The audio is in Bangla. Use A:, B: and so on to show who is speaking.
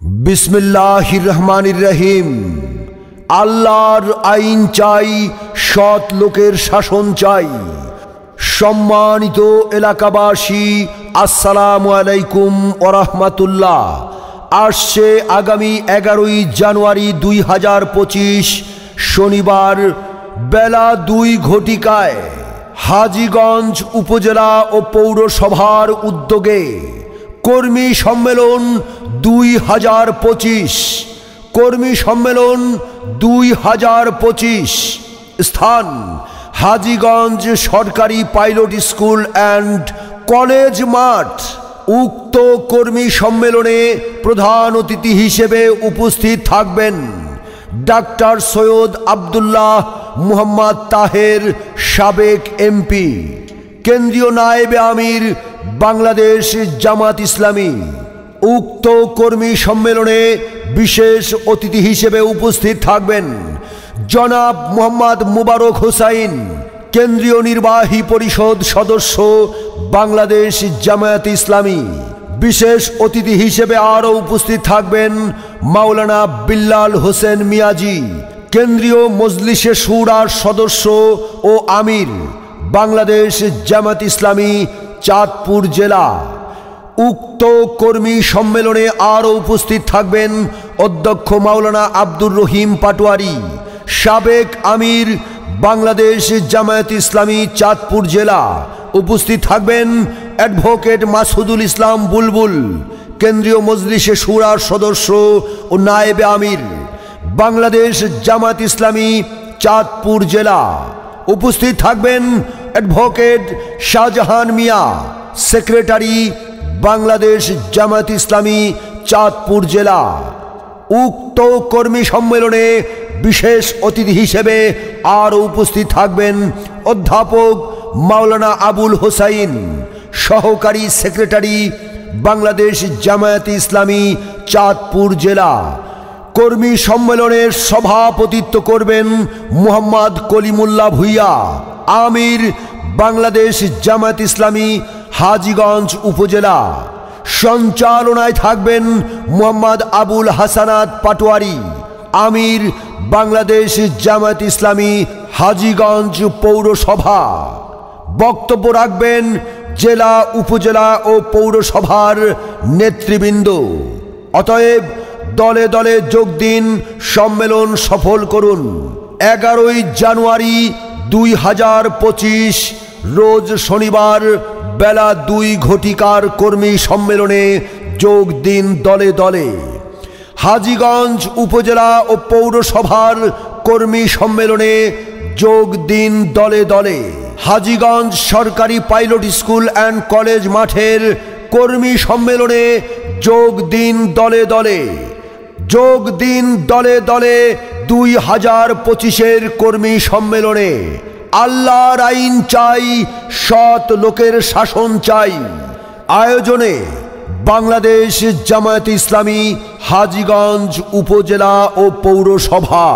A: বিসমিল্লাহির রহমানির রহিম। আল্লাহর আইন চাই, সৎ লোকের শাসন চাই। সম্মানিত এলাকাবাসী, আসসালামু আলাইকুম ওয়া রাহমাতুল্লাহ। আসছে আগামী 11ই জানুয়ারি 2025 শনিবার বেলা 2 ঘটিকায় হাজীগঞ্জ উপজেলা ও পৌরসভার উদ্যোগে কর্মী সম্মেলন 2025। কর্মী সম্মেলন 2025। স্থান হাজীগঞ্জ সরকারি পাইলট স্কুল অ্যান্ড কলেজ মাঠ। উক্ত কর্মী সম্মেলনে প্রধান অতিথি হিসেবে উপস্থিত থাকবেন ডাক্তার সৈয়দ আব্দুল্লাহ মুহাম্মদ তাহের, সাবেক এমপি, কেন্দ্রীয় নায়েবে আমির, বাংলাদেশ জামাত ইসলামী। উক্ত কর্মী সম্মেলনে বিশেষ অতিথি হিসেবে উপস্থিত থাকবেন জনাব মোহাম্মদ মুবারক হোসাইন, কেন্দ্রীয় নির্বাহী পরিষদ সদস্য, বাংলাদেশ জামায়াত ইসলামী। বিশেষ অতিথি হিসেবে আরও উপস্থিত থাকবেন মাওলানা বিল্লাল হোসেন মিয়াজি, কেন্দ্রীয় মজলিসে শুরার সদস্য ও আমির, বাংলাদেশ জামায়াত ইসলামী, চাঁদপুর জেলা। উক্ত কর্মী সম্মেলনে আরও উপস্থিত থাকবেন অধ্যক্ষ মাওলানা আব্দুর রহিম পাটোয়ারি, সাবেক আমির, বাংলাদেশ জামায়াত ইসলামী, চাঁদপুর জেলা। উপস্থিত থাকবেন অ্যাডভোকেট মাসুদুল ইসলাম বুলবুল, কেন্দ্রীয় মজলিসে শুরার সদস্য ও নায়েবে আমির, বাংলাদেশ জামায়াত ইসলামী, চাঁদপুর জেলা। উপস্থিত থাকবেন অ্যাডভোকেট শাহজাহান মিয়া, সেক্রেটারি, বাংলাদেশ জামায়াত ইসলামী, চাঁদপুর জেলা। উক্ত কর্মী সম্মেলনে বিশেষ অতিথি হিসেবে আরও উপস্থিত থাকবেন অধ্যাপক মাওলানা আবুল হোসাইন, সহকারী সেক্রেটারি, বাংলাদেশ জামায়াত ইসলামী, চাঁদপুর জেলা। কর্মী সম্মেলনের সভাপতিত্ব করবেন মুহাম্মদ কলিমুল্লাহ ভুইয়া, আমির, বাংলাদেশ জামায়াত ইসলামী, হাজীগঞ্জ উপজেলা। সঞ্চালনায় থাকবেন মুহাম্মদ আবুল হাসানাত পাটোয়ারি, আমির, বাংলাদেশ জামায়াত ইসলামী, হাজীগঞ্জ পৌরসভা। বক্তব্য রাখবেন জেলা, উপজেলা ও পৌরসভার নেতৃবৃন্দ। অতএব দলে দলে যোগ দিন, সম্মেলন সফল করুন। 11ই জানুয়ারি 2025 রোজ শনিবার বেলা 2 ঘটিকার কর্মী সম্মেলনে যোগ দিন দলে দলে। হাজীগঞ্জ উপজেলা ও পৌরসভার কর্মী সম্মেলনে যোগ দিন দলে দলে। হাজীগঞ্জ সরকারি পাইলট স্কুল অ্যান্ড কলেজ মাঠের কর্মী সম্মেলনে যোগ দিন দলে দলে। যোগ দিন দলে দলে 2025 কর্মী সম্মেলনে। আল্লাহর আইন চাই, সৎ লোকের শাসন চাই। আয়োজনে বাংলাদেশ জামায়াত ইসলামী, হাজীগঞ্জ উপজেলা ও পৌরসভা।